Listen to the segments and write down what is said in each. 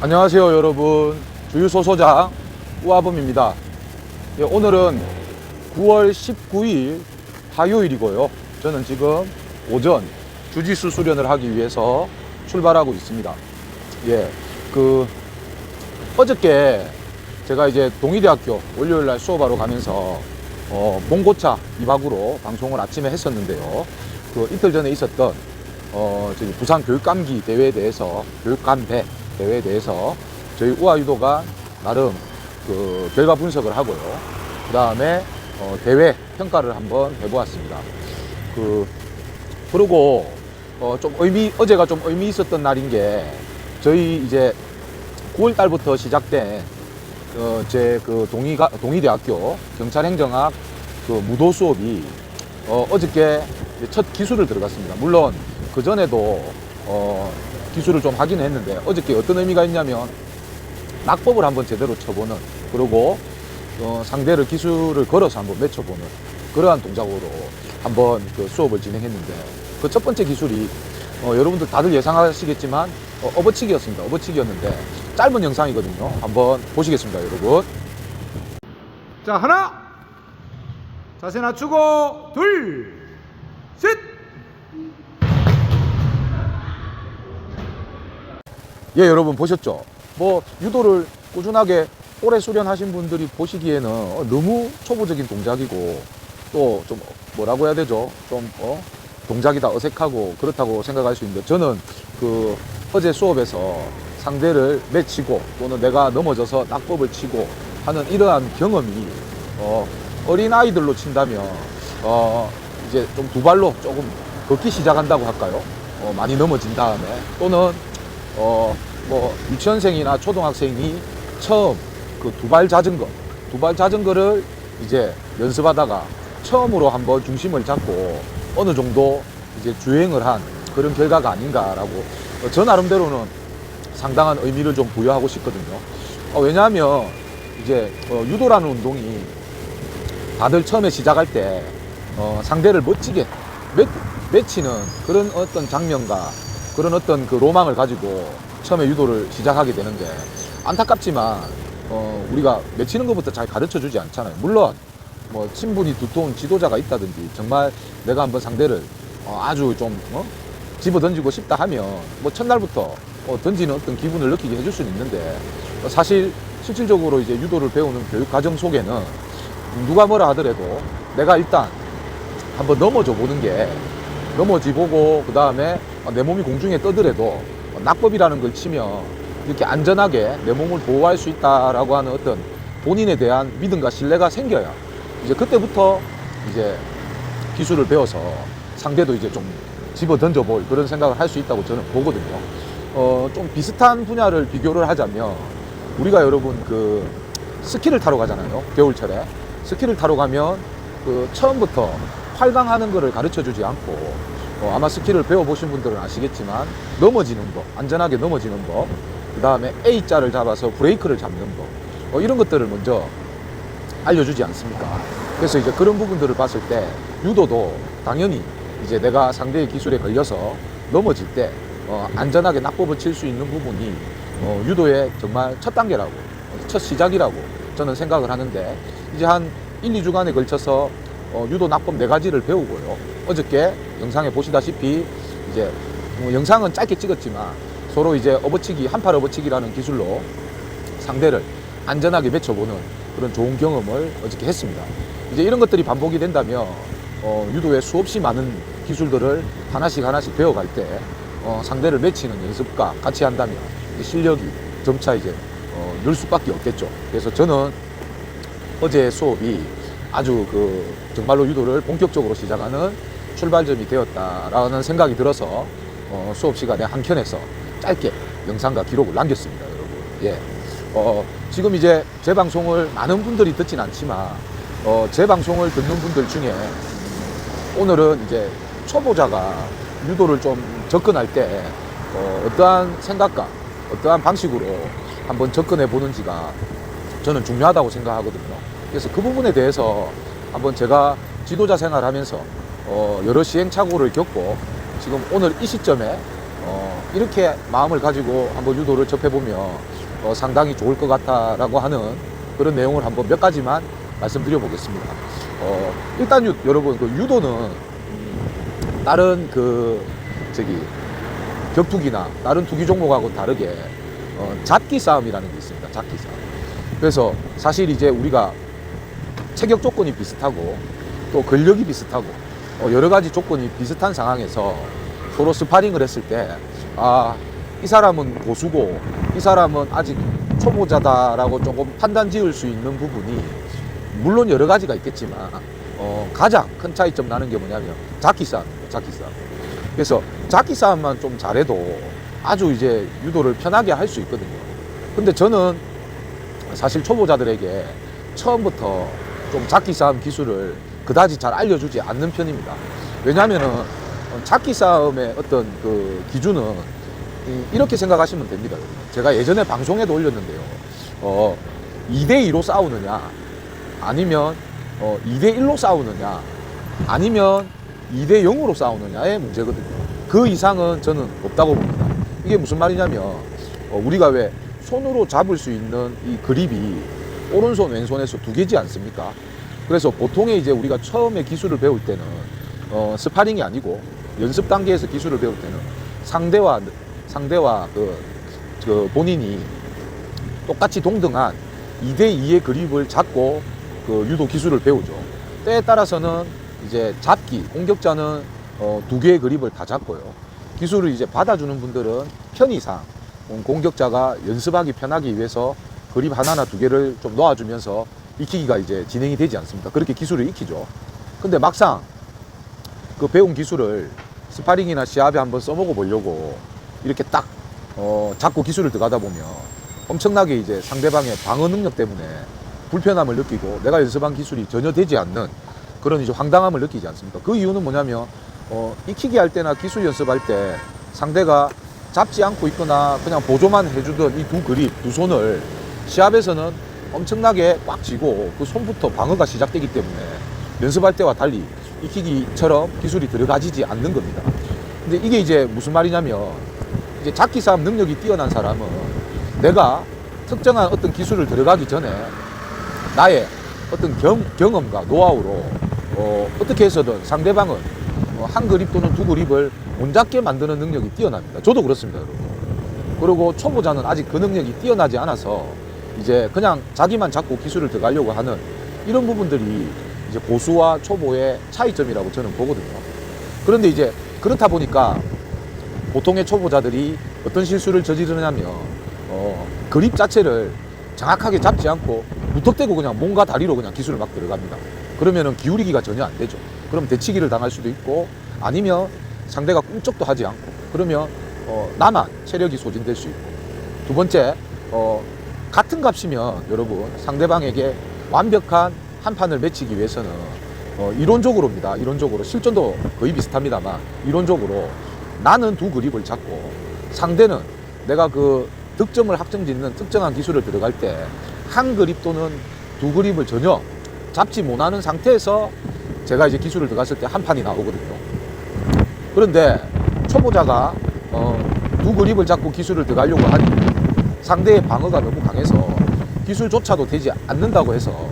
안녕하세요 여러분, 주유소소장 우아범입니다. 오늘은 9월 19일 화요일이고요. 저는 지금 오전 주짓수 수련을 하기 위해서 출발하고 있습니다. 어저께 제가 이제 동의대학교 월요일날 수업하러 가면서 봉고차 2박으로 방송을 아침에 했었는데요. 이틀 전에 있었던 저기 부산 교육감기 대회에 대해서, 교육감배 대회에 대해서 저희 우아유도가 나름 결과 분석을 하고요. 그 다음에 대회 평가를 한번 해보았습니다. 그리고 어제가 좀 의미 있었던 날인 게, 저희 이제 9월 달부터 시작된 제 동의대학교 경찰행정학 무도 수업이 어저께 첫 기술을 들어갔습니다. 물론 그 전에도 기술을 좀 하긴 했는데, 어저께 어떤 의미가 있냐면 낙법을 한번 제대로 쳐보는, 그리고 상대를 기술을 걸어서 한번 맺혀보는 그러한 동작으로 한번 수업을 진행했는데, 그 첫 번째 기술이 여러분들 다들 예상하시겠지만 업어치기였습니다. 업어치기였는데 짧은 영상이거든요. 한번 보시겠습니다, 여러분. 자, 하나, 자세 낮추고, 둘, 셋. 여러분 보셨죠? 유도를 꾸준하게 오래 수련하신 분들이 보시기에는 너무 초보적인 동작이고, 또 좀 뭐라고 해야 되죠? 동작이 다 어색하고 그렇다고 생각할 수 있는데, 저는 어제 수업에서 상대를 맺히고 또는 내가 넘어져서 낙법을 치고 하는 이러한 경험이 어린 아이들로 친다면 이제 좀 두 발로 조금 걷기 시작한다고 할까요? 많이 넘어진 다음에, 또는 유치원생이나 초등학생이 처음 두 발 자전거를 이제 연습하다가 처음으로 한번 중심을 잡고 어느 정도 이제 주행을 한 그런 결과가 아닌가라고 저 나름대로는 상당한 의미를 좀 부여하고 싶거든요. 왜냐하면 이제 유도라는 운동이 다들 처음에 시작할 때 상대를 멋지게 맺히는 그런 어떤 장면과 그런 어떤 로망을 가지고 처음에 유도를 시작하게 되는데, 안타깝지만 우리가 맺히는 것부터 잘 가르쳐 주지 않잖아요. 물론 친분이 두터운 지도자가 있다든지, 정말 내가 한번 상대를 아주 좀 집어 던지고 싶다 하면 첫날부터 던지는 어떤 기분을 느끼게 해줄 수는 있는데, 사실 실질적으로 이제 유도를 배우는 교육 과정 속에는 누가 뭐라 하더라도 내가 일단 한번 넘어져 보는 게, 넘어지 보고 그 다음에 내 몸이 공중에 떠더라도 낙법이라는 걸 치면 이렇게 안전하게 내 몸을 보호할 수 있다라고 하는 어떤 본인에 대한 믿음과 신뢰가 생겨야 이제 그때부터 이제 기술을 배워서 상대도 이제 좀 집어 던져볼 그런 생각을 할 수 있다고 저는 보거든요. 좀 비슷한 분야를 비교를 하자면, 우리가 여러분 스키를 타러 가잖아요. 겨울철에 스키를 타러 가면 처음부터 활강하는 거를 가르쳐 주지 않고, 아마 스키를 배워보신 분들은 아시겠지만 넘어지는 법, 안전하게 넘어지는 법, 그 다음에 A자를 잡아서 브레이크를 잡는 법, 이런 것들을 먼저 알려주지 않습니까? 그래서 이제 그런 부분들을 봤을 때 유도도 당연히 이제 내가 상대의 기술에 걸려서 넘어질 때 안전하게 낙법을 칠 수 있는 부분이 유도의 정말 첫 단계라고, 첫 시작이라고 저는 생각을 하는데, 이제 한 1, 2주간에 걸쳐서 유도 낙법 4가지를 배우고요. 어저께 영상에 보시다시피 이제 영상은 짧게 찍었지만 서로 이제 한팔 업어치기라는 기술로 상대를 안전하게 맺혀보는 그런 좋은 경험을 어저께 했습니다. 이제 이런 것들이 반복이 된다면 유도의 수없이 많은 기술들을 하나씩 배워갈 때 상대를 맺히는 연습과 같이 한다면 실력이 점차 이제 늘 수밖에 없겠죠. 그래서 저는 어제 수업이 아주 정말로 유도를 본격적으로 시작하는 출발점이 되었다라는 생각이 들어서 수업 시간에 한켠에서 짧게 영상과 기록을 남겼습니다, 여러분. 지금 이제 제 방송을 많은 분들이 듣진 않지만 제 방송을 듣는 분들 중에 오늘은 이제 초보자가 유도를 좀 접근할 때 어떠한 생각과 어떠한 방식으로 한번 접근해 보는지가 저는 중요하다고 생각하거든요. 그래서 그 부분에 대해서 한번 제가 지도자 생활하면서 여러 시행착오를 겪고 지금 오늘 이 시점에 이렇게 마음을 가지고 한번 유도를 접해보면 상당히 좋을 것 같다라고 하는 그런 내용을 한번 몇 가지만 말씀드려 보겠습니다. 일단 여러분 그 유도는 다른 격투기나 다른 투기 종목하고 다르게 잡기 싸움이라는 게 있습니다. 잡기 싸움. 그래서 사실 이제 우리가 체격 조건이 비슷하고 또 근력이 비슷하고 여러 가지 조건이 비슷한 상황에서 서로 스파링을 했을 때 이 사람은 고수고 이 사람은 아직 초보자다라고 조금 판단 지을 수 있는 부분이 물론 여러 가지가 있겠지만 가장 큰 차이점 나는 게 뭐냐면 잡기 싸움입니다. 잡기 싸움. 그래서 잡기 싸움만 좀 잘해도 아주 이제 유도를 편하게 할 수 있거든요. 근데 저는 사실 초보자들에게 처음부터 좀 잡기 싸움 기술을 그다지 잘 알려주지 않는 편입니다. 왜냐하면은 잡기 싸움의 어떤 그 기준은 이렇게 생각하시면 됩니다. 제가 예전에 방송에도 올렸는데요. 2대2로 싸우느냐, 아니면 2대1로 싸우느냐, 아니면 2대0으로 싸우느냐의 문제거든요. 그 이상은 저는 없다고 봅니다. 이게 무슨 말이냐면 우리가 왜 손으로 잡을 수 있는 이 그립이 오른손 왼손에서 두 개지 않습니까? 그래서 보통의 이제 우리가 처음에 기술을 배울 때는 스파링이 아니고 연습 단계에서 기술을 배울 때는 상대와 그 본인이 똑같이 동등한 2대2의 그립을 잡고 그 유도 기술을 배우죠. 때에 따라서는 이제 잡기, 공격자는 두 개의 그립을 다 잡고요. 기술을 이제 받아주는 분들은 편의상 공격자가 연습하기 편하기 위해서 그립 하나나 두 개를 좀 놓아주면서 익히기가 이제 진행이 되지 않습니까? 그렇게 기술을 익히죠. 근데 막상 그 배운 기술을 스파링이나 시합에 한번 써보고 보려고 이렇게 딱 잡고 기술을 들어가다 보면 엄청나게 이제 상대방의 방어 능력 때문에 불편함을 느끼고 내가 연습한 기술이 전혀 되지 않는 그런 이제 황당함을 느끼지 않습니까? 그 이유는 뭐냐면 익히기 할 때나 기술 연습할 때 상대가 잡지 않고 있거나 그냥 보조만 해주던 이 두 그립, 두 손을 시합에서는 엄청나게 꽉 쥐고 그 손부터 방어가 시작되기 때문에 연습할 때와 달리 익히기처럼 기술이 들어가지지 않는 겁니다. 근데 이게 이제 무슨 말이냐면 이제 잡기 싸움 능력이 뛰어난 사람은 내가 특정한 어떤 기술을 들어가기 전에 나의 어떤 경험과 노하우로 어떻게 해서든 상대방은 한 그립 또는 두 그립을 못 잡게 만드는 능력이 뛰어납니다. 저도 그렇습니다, 여러분. 그리고 초보자는 아직 그 능력이 뛰어나지 않아서 이제 그냥 자기만 잡고 기술을 들어가려고 하는 이런 부분들이 이제 고수와 초보의 차이점이라고 저는 보거든요. 그런데 이제 그렇다 보니까 보통의 초보자들이 어떤 실수를 저지르냐면 그립 자체를 정확하게 잡지 않고 무턱대고 그냥 몸과 다리로 그냥 기술을 막 들어갑니다. 그러면은 기울이기가 전혀 안 되죠. 그럼 대치기를 당할 수도 있고 아니면 상대가 꿈쩍도 하지 않고 그러면 나만 체력이 소진될 수 있고 두 번째 같은 값이면 여러분 상대방에게 완벽한 한 판을 맺히기 위해서는 이론적으로입니다. 이론적으로 실전도 거의 비슷합니다만 이론적으로 나는 두 그립을 잡고 상대는 내가 그 득점을 확정짓는 특정한 기술을 들어갈 때 한 그립 또는 두 그립을 전혀 잡지 못하는 상태에서 제가 이제 기술을 들어갔을 때 한 판이 나오거든요. 그런데 초보자가 두 그립을 잡고 기술을 들어가려고 하니 상대의 방어가 너무 강해서 기술조차도 되지 않는다고 해서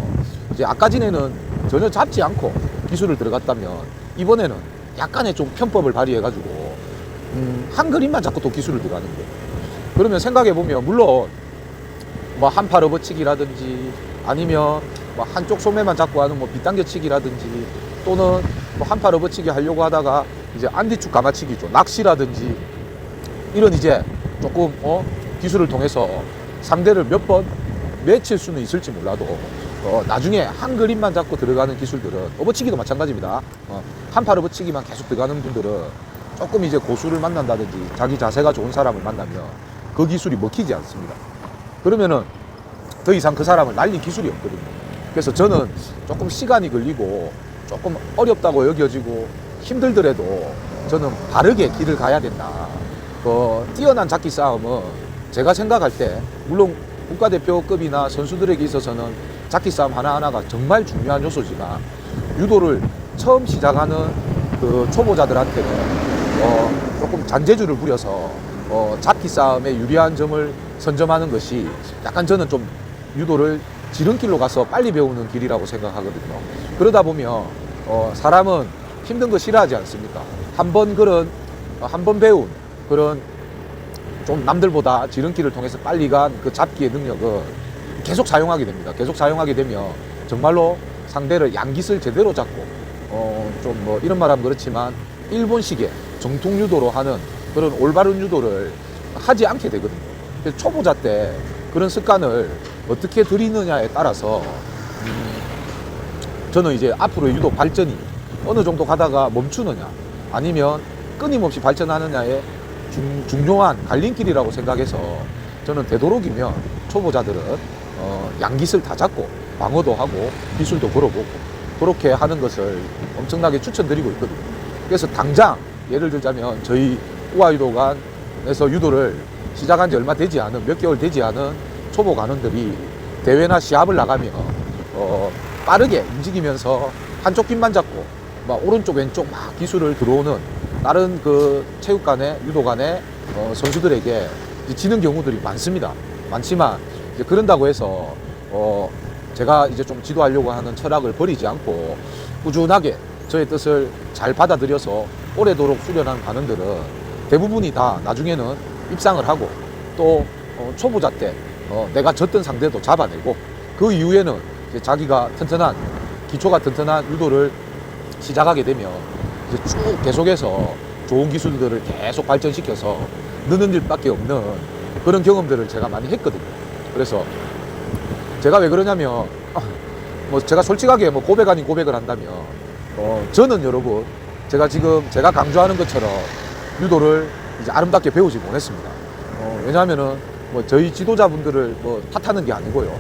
이제 아까 전에는 전혀 잡지 않고 기술을 들어갔다면 이번에는 약간의 좀 편법을 발휘해가지고 한 그립만 잡고 또 기술을 들어가는 거예요. 그러면 생각해보면 물론 뭐 한팔 업어치기라든지 아니면 뭐 한쪽 소매만 잡고 하는 뭐 빗당겨치기라든지 또는 뭐 한팔 업어치기 하려고 하다가 이제 안뒤축 감아치기죠. 낚시라든지 이런 이제 조금 기술을 통해서 상대를 몇 번 맺힐 수는 있을지 몰라도 나중에 한 그립만 잡고 들어가는 기술들은 업어치기도 마찬가지입니다. 한팔 업어치기만 계속 들어가는 분들은 조금 이제 고수를 만난다든지 자기 자세가 좋은 사람을 만나면 그 기술이 먹히지 않습니다. 그러면은 더 이상 그 사람을 날릴 기술이 없거든요. 그래서 저는 조금 시간이 걸리고 조금 어렵다고 여겨지고 힘들더라도 저는 바르게 길을 가야 된다. 뛰어난 잡기 싸움은 제가 생각할 때 물론 국가대표급이나 선수들에게 있어서는 잡기 싸움 하나하나가 정말 중요한 요소지만 유도를 처음 시작하는 그 초보자들한테는 조금 잔재주를 부려서 잡기 싸움에 유리한 점을 선점하는 것이 약간 저는 좀 유도를 지름길로 가서 빨리 배우는 길이라고 생각하거든요. 그러다 보면 사람은 힘든 거 싫어하지 않습니까? 한 번 배운 그런 좀 남들보다 지름길을 통해서 빨리 간 그 잡기의 능력은 계속 사용하게 됩니다. 계속 사용하게 되면 정말로 상대를 양깃을 제대로 잡고 좀 뭐 이런 말하면 그렇지만 일본식의 정통 유도로 하는 그런 올바른 유도를 하지 않게 되거든요. 그래서 초보자 때 그런 습관을 어떻게 들이느냐에 따라서 저는 이제 앞으로의 유도 발전이 어느 정도 가다가 멈추느냐 아니면 끊임없이 발전하느냐의 중요한 갈림길이라고 생각해서 저는 되도록이면 초보자들은 양깃을 다 잡고 방어도 하고 기술도 걸어보고 그렇게 하는 것을 엄청나게 추천드리고 있거든요. 그래서 당장 예를 들자면 저희 우아유도관에서 유도를 시작한 지 얼마 되지 않은 몇 개월 되지 않은 초보 관원들이 대회나 시합을 나가면 빠르게 움직이면서 한쪽 깃만 잡고 막 오른쪽 왼쪽 막 기술을 들어오는 다른 그 체육관의 유도관의 선수들에게 이제 지는 경우들이 많습니다. 많지만 이제 그런다고 해서 제가 이제 좀 지도하려고 하는 철학을 버리지 않고 꾸준하게 저의 뜻을 잘 받아들여서 오래도록 수련한 관원들은 대부분이 다 나중에는 입상을 하고 또 초보자 때 내가 졌던 상대도 잡아내고 그 이후에는 이제 자기가 튼튼한 기초가 튼튼한 유도를 시작하게 되면 이제 쭉 계속해서 좋은 기술들을 계속 발전시켜서 느는 일밖에 없는 그런 경험들을 제가 많이 했거든요. 그래서 제가 왜 그러냐면 뭐 제가 솔직하게 뭐 고백 아닌 고백을 한다면 저는 여러분 제가 강조하는 것처럼 유도를 이제 아름답게 배우지 못했습니다. 왜냐하면은 뭐 저희 지도자분들을 뭐 탓하는 게 아니고요.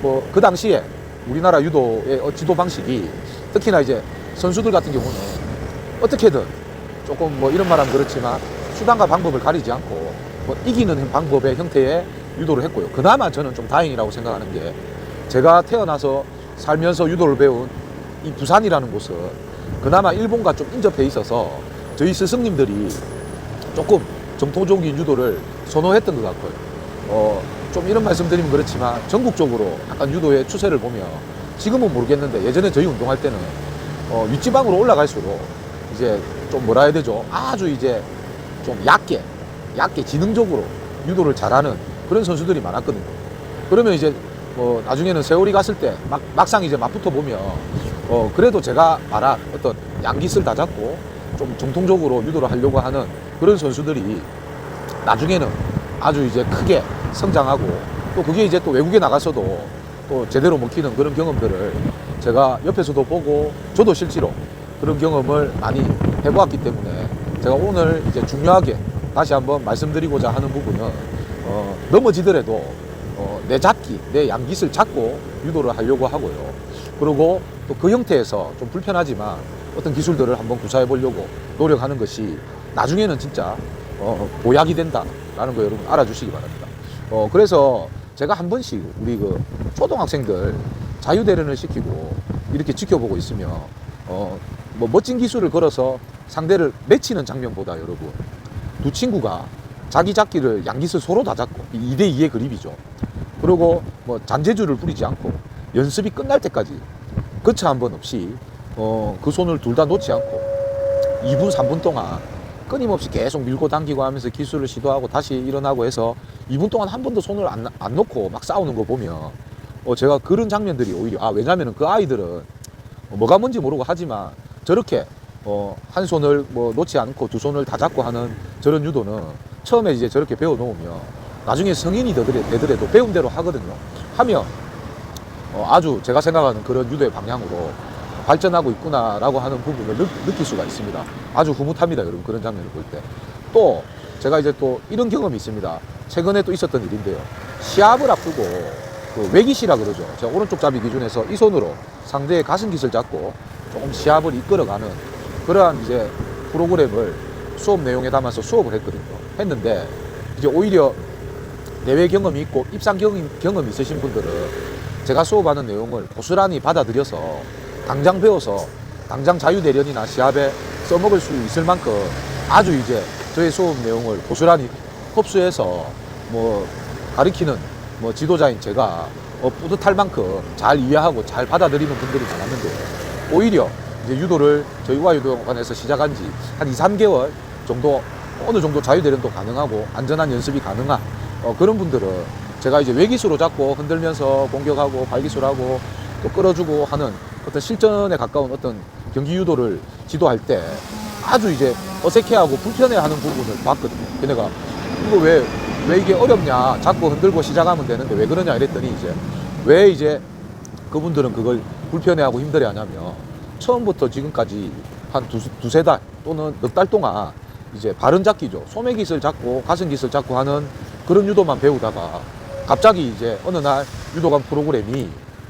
뭐 그 당시에 우리나라 유도의 지도 방식이 특히나 이제 선수들 같은 경우는 어떻게든 조금 뭐 이런 말하면 그렇지만 수단과 방법을 가리지 않고 뭐 이기는 방법의 형태의 유도를 했고요. 그나마 저는 좀 다행이라고 생각하는 게 제가 태어나서 살면서 유도를 배운 이 부산이라는 곳은 그나마 일본과 좀 인접해 있어서 저희 스승님들이 조금 정통적인 유도를 선호했던 것 같고요. 좀 이런 말씀 드리면 그렇지만 전국적으로 약간 유도의 추세를 보면 지금은 모르겠는데 예전에 저희 운동할 때는 윗지방으로 올라갈수록 이제 좀 뭐라 해야 되죠? 아주 이제 좀 얕게 지능적으로 유도를 잘하는 그런 선수들이 많았거든요. 그러면 이제 뭐 나중에는 세월이 갔을 때 막상 이제 맞붙어 보면 그래도 제가 말한 어떤 양깃을 다 잡고 좀 정통적으로 유도를 하려고 하는 그런 선수들이 나중에는 아주 이제 크게 성장하고 또 그게 이제 또 외국에 나가서도 또 제대로 먹히는 그런 경험들을 제가 옆에서도 보고 저도 실제로 그런 경험을 많이 해보았기 때문에 제가 오늘 이제 중요하게 다시 한번 말씀드리고자 하는 부분은 넘어지더라도 내 양깃을 잡고 유도를 하려고 하고요. 그리고 또 그 형태에서 좀 불편하지만 어떤 기술들을 한번 구사해 보려고 노력하는 것이 나중에는 진짜 보약이 된다라는 거 여러분 알아주시기 바랍니다. 그래서 제가 한 번씩 우리 그 초등학생들 자유대련을 시키고 이렇게 지켜보고 있으면 뭐 멋진 기술을 걸어서 상대를 맺히는 장면보다 여러분 두 친구가 자기 잡기를 양깃을 서로 다 잡고 2대2의 그립이죠. 그리고 뭐 잔재주를 부리지 않고 연습이 끝날 때까지 거차 한 번 없이 그 손을 둘 다 놓지 않고 2분 3분 동안 끊임없이 계속 밀고 당기고 하면서 기술을 시도하고 다시 일어나고 해서 2분 동안 한 번도 손을 안 놓고 막 싸우는 거 보면 제가 그런 장면들이 오히려 왜냐면은 그 아이들은 뭐가 뭔지 모르고 하지만 저렇게 한 손을 뭐 놓지 않고 두 손을 다 잡고 하는 저런 유도는 처음에 이제 저렇게 배워 놓으면 나중에 성인이 되더라도 배운 대로 하거든요. 하면 아주 제가 생각하는 그런 유도의 방향으로 발전하고 있구나라고 하는 부분을 느낄 수가 있습니다. 아주 흐뭇합니다, 여러분. 그런 장면을 볼 때. 또 제가 이제 또 이런 경험이 있습니다. 최근에 또 있었던 일인데요. 시합을 앞두고 그 외기시라 그러죠. 제가 오른쪽 잡이 기준에서 이 손으로 상대의 가슴깃을 잡고 조금 시합을 이끌어가는 그러한 이제 프로그램을 수업 내용에 담아서 수업을 했는데 이제 오히려 내외 경험이 있고 입상 경험이 있으신 분들은 제가 수업하는 내용을 고스란히 받아들여서 당장 배워서 당장 자유대련이나 시합에 써먹을 수 있을 만큼 아주 이제 저의 수업 내용을 고스란히 흡수해서 뭐 가리키는 뭐 지도자인 제가 뿌듯할 만큼 잘 이해하고 잘 받아들이는 분들이 많았는데 오히려 이제 유도를 저희 우아유도관에서 시작한 지 한 2, 3개월 정도 어느 정도 자유대련도 가능하고 안전한 연습이 가능한 그런 분들은 제가 이제 외기수로 잡고 흔들면서 공격하고 발기술하고 또 끌어주고 하는 어떤 실전에 가까운 어떤 경기 유도를 지도할 때 아주 이제 어색해하고 불편해하는 부분을 봤거든요. 걔네가 이거 왜 이게 어렵냐? 자꾸 흔들고 시작하면 되는데 왜 그러냐 이랬더니 왜 그분들은 그걸 불편해하고 힘들어하냐면 처음부터 지금까지 한 두세 달 또는 넉 달 동안 이제 바른 잡기죠. 소매깃을 잡고 가슴깃을 잡고 하는 그런 유도만 배우다가 갑자기 이제 어느 날 유도관 프로그램이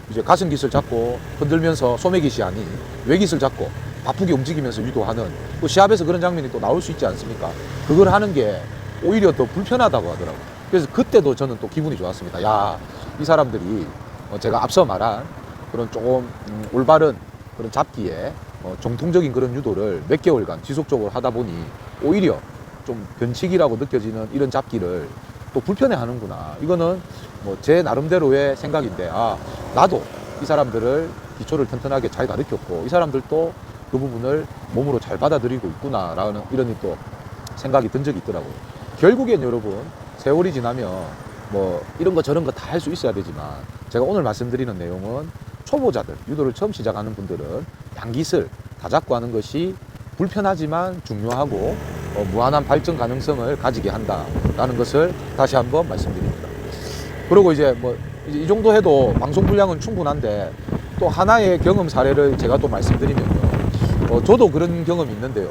이제 가슴깃을 잡고 흔들면서 소매깃이 아닌 외깃을 잡고 바쁘게 움직이면서 유도하는 또 시합에서 그런 장면이 또 나올 수 있지 않습니까? 그걸 하는 게 오히려 더 불편하다고 하더라고요. 그래서 그때도 저는 또 기분이 좋았습니다. 야, 이 사람들이 제가 앞서 말한 그런 조금 올바른 그런 잡기에 정통적인 그런 유도를 몇 개월간 지속적으로 하다 보니 오히려 좀 변칙이라고 느껴지는 이런 잡기를 또 불편해 하는구나. 이거는 뭐 제 나름대로의 생각인데, 나도 이 사람들을 기초를 튼튼하게 잘 가르쳤고, 이 사람들도 그 부분을 몸으로 잘 받아들이고 있구나라는 이런 또 생각이 든 적이 있더라고요. 결국엔 여러분, 세월이 지나면 뭐 이런 거 저런 거 다 할 수 있어야 되지만, 제가 오늘 말씀드리는 내용은 초보자들, 유도를 처음 시작하는 분들은 양깃을 다 잡고 하는 것이 불편하지만 중요하고 무한한 발전 가능성을 가지게 한다라는 것을 다시 한번 말씀드립니다. 그리고 이제 뭐 이제 이 정도 해도 방송 분량은 충분한데 또 하나의 경험 사례를 제가 또 말씀드리면요. 저도 그런 경험이 있는데요.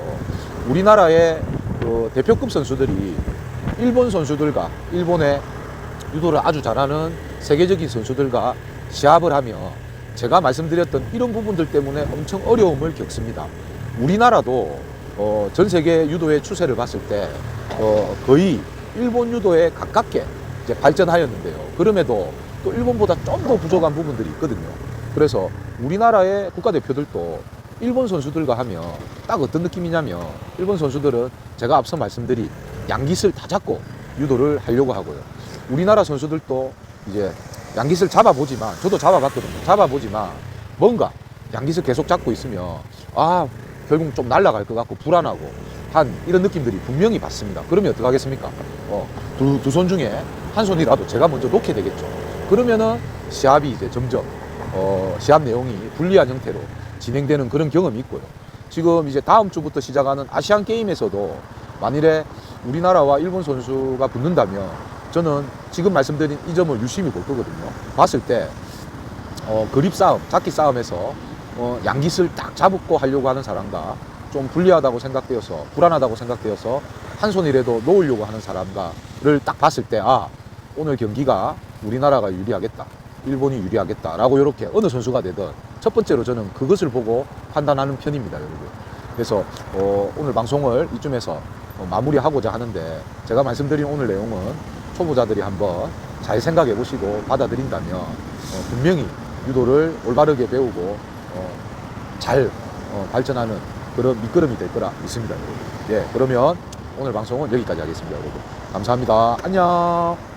우리나라의 그 대표급 선수들이 일본 선수들과 일본의 유도를 아주 잘하는 세계적인 선수들과 시합을 하며 제가 말씀드렸던 이런 부분들 때문에 엄청 어려움을 겪습니다. 우리나라도 전 세계 유도의 추세를 봤을 때 거의 일본 유도에 가깝게 이제 발전하였는데요. 그럼에도 또 일본보다 좀 더 부족한 부분들이 있거든요. 그래서 우리나라의 국가대표들도 일본 선수들과 하면 딱 어떤 느낌이냐면 일본 선수들은 제가 앞서 말씀드린 양깃을 다 잡고 유도를 하려고 하고요. 우리나라 선수들도 이제 양깃을 잡아보지만 저도 잡아봤거든요. 잡아보지만 뭔가 양깃을 계속 잡고 있으면 결국 좀 날아갈 것 같고 불안하고 한 이런 느낌들이 분명히 받습니다. 그러면 어떻게 하겠습니까? 두 손 중에 한 손이라도 제가 먼저 놓게 되겠죠. 그러면은 시합이 이제 점점 시합 내용이 불리한 형태로 진행되는 그런 경험이 있고요. 지금 이제 다음 주부터 시작하는 아시안 게임에서도 만일에 우리나라와 일본 선수가 붙는다면 저는 지금 말씀드린 이 점을 유심히 볼 거거든요. 봤을 때 그립 싸움, 잡기 싸움에서 양깃을 딱 잡고 하려고 하는 사람과 좀 불리하다고 생각되어서 불안하다고 생각되어서 한 손이라도 놓으려고 하는 사람과를 딱 봤을 때 오늘 경기가 우리나라가 유리하겠다, 일본이 유리하겠다라고 이렇게 어느 선수가 되든 첫 번째로 저는 그것을 보고 판단하는 편입니다, 여러분. 그래서 오늘 방송을 이쯤에서 마무리하고자 하는데 제가 말씀드린 오늘 내용은 초보자들이 한번 잘 생각해 보시고 받아들인다면 분명히 유도를 올바르게 배우고 잘 발전하는 그런 밑거름이 될 거라 믿습니다, 여러분. 예, 그러면 오늘 방송은 여기까지 하겠습니다, 여러분. 감사합니다. 안녕.